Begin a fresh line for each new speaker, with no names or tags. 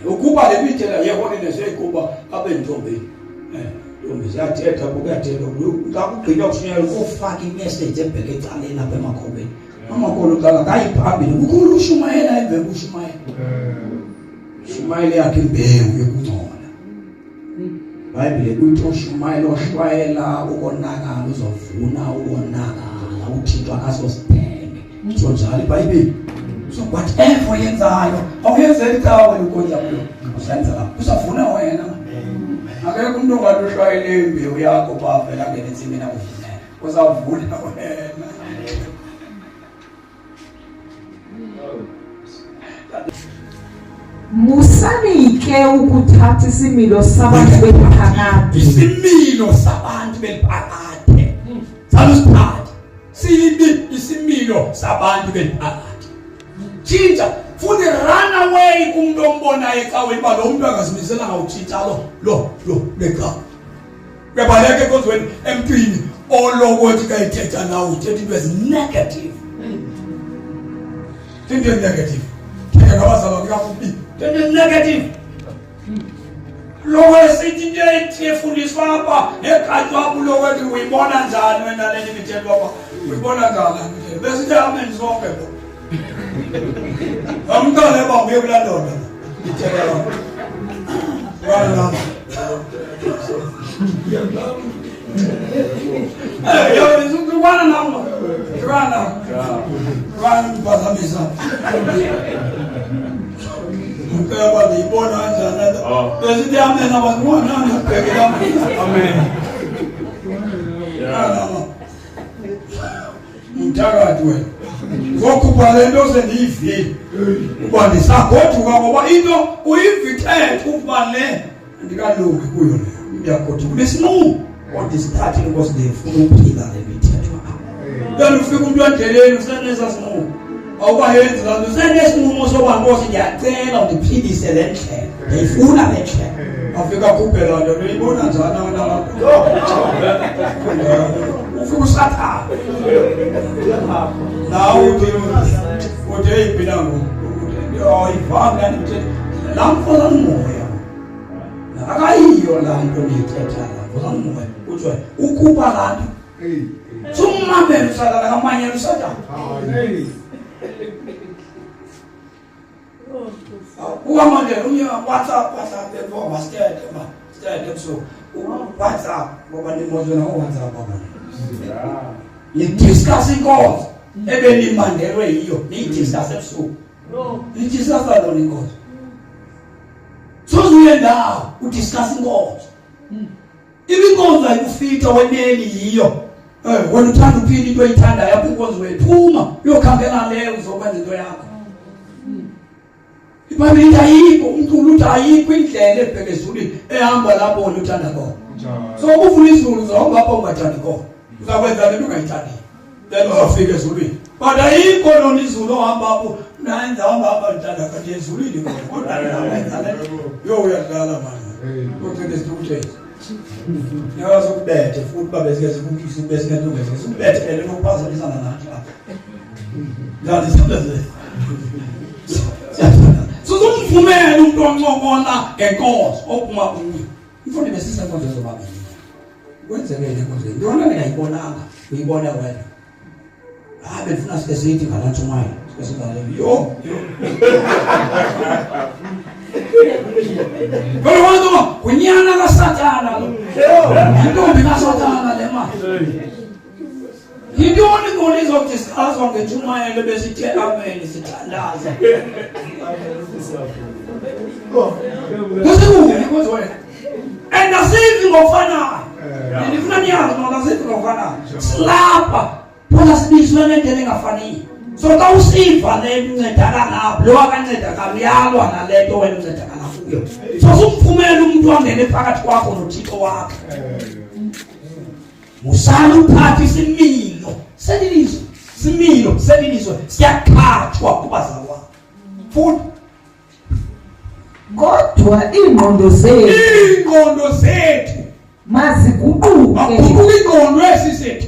ukuba le mithela yeholiness ekuba abe ntombi ntombi ziyathetha kuyathetha xa kugqitywa kushunyayelwa kufaka imessage ebheke ecaleni lapha emakhobeni amakholo uqala kayiphambili kukhulu ushumayela emve kushumayela shumayela yakhe imbewu yokungcola iBhayibhile kuthi ushumayela oshwayela ukonakala uzovuna ukonakala uThixo akasosibheke so njalo iBhayibhile so whatever yenzayo awuyenzeli xa wena ukonja kulo usenza lapho usavuna wena akekho umuntu ongalushwayele imbewu yakho bavela ngene ensimini akuvunela uzavuna wena
musanike ukuthatha isimilo sabantu beliphakade
isimilo sabantu beliphakade salusiphatha sibi isimilo sabantu beliphakade tshintsha futhi run away kumuntu ombonayo ecaweni ba lo muntu akazimisela ngawutshintsha lo leqa bebaleke kozweni empini olokuthi kayithetha nawe uthetha into ezinegative into negative ngabazalwa kuyafuthi into negative lo wesithi into ethefundiswa apha ekhathwa kulo wethi uyibona njani wena le mithetho apha uyibona njani bese amen zonke bo amntwana babuye kulandoda ithetha lo wala yo izukwana namo rana bazamisa Mkaba libona njana bese amen abazibona ngibhekela amen mthakathi wena ngokuba lento sendiyivile uba ndisagoduka ngoba into uyivithethe ukuba le ndikalungi kuyo le ndiyagoduka lesinqumo odisithathe because ndifuna ukuphila le mithetho then ufika umuntu endleleni useneza sinqumo awubayenzi kanti usenesinqumo soba Nkosi ngiyacela undiphilise le ndlela ndiyifuna le ndlela afika kuphela nto uyibona njani wena ufika usathana nawe uthi eyiphila ayivanga lamfoza moya akayiyo laa nto ndiyithetha lamfoza moya kuthiwa ukuba laa nto sumamele usatana kamanyela usatana uhamande unye WhatsApp before start so WhatsApp ngoba ndimozo na WhatsApp baba ni discussing calls ebenimandelwe yiyo ni discuss ebusuku ni discuss lo ni calls so uyenda u discussing calls ibinkonzo ayikufika weneli yiyo wena uthanda uphila into oyithandayo apho inkonzo wephuma uyokhangela leyo uzokwenza into yakho iBhayibhile ayikho umculo uthi ayikho indlela ebheke ezulwini ehamba lapho wena uthanda khona so ukufuna izulu zonke lapho ungathandi khona uzakwenza lento ungayithandi then uzafika ezulwini but ayikho lona izulu ohamba lapho nanza hamba uthanda kanti ezulwini kodwa nawenza lento yo uyadlala manje kodwa lesithuthezi yazo kubethe futhi babe sike sikukise bese lento ngeke sikubethele nokuphazamisana nathi lapha ngathi sibenze Suzumvumela umuntu oncokola ngenkosi ophuma kuyo. Mfundi besisa inkonzo zobabili. Kwenzekile inkonzo. Ndona ngiyayibonanga, uyibona wena. Befuna sike sithi ngalantsho maye. Sike singale yo. Kodwa wazuma kunyana kaSathana lo. Intombi kaSathana le mali. Ngiyoni ngone izokudiscusswa ngeTshumayelo besithe amen sithandaza. And asithi ngofanayo. Ndifuna niyazi ngoba asithi ngofanayo. Silapha phela sibizwe ngendlela engafaniyo. So xa usiva le uncedakala ngapha lo akancedakala uyalwa nalento wena uncedakala kuyo. So sumphumela umuntu wangene phakathi kwakho noThixo wakhe. Musala uphathe isimilo selilizwe similo selilizwe siyakhathwa kubazalwane futhi
kodwa ingqondo zethu
maziguquke
maguquke
ingqondo esisethu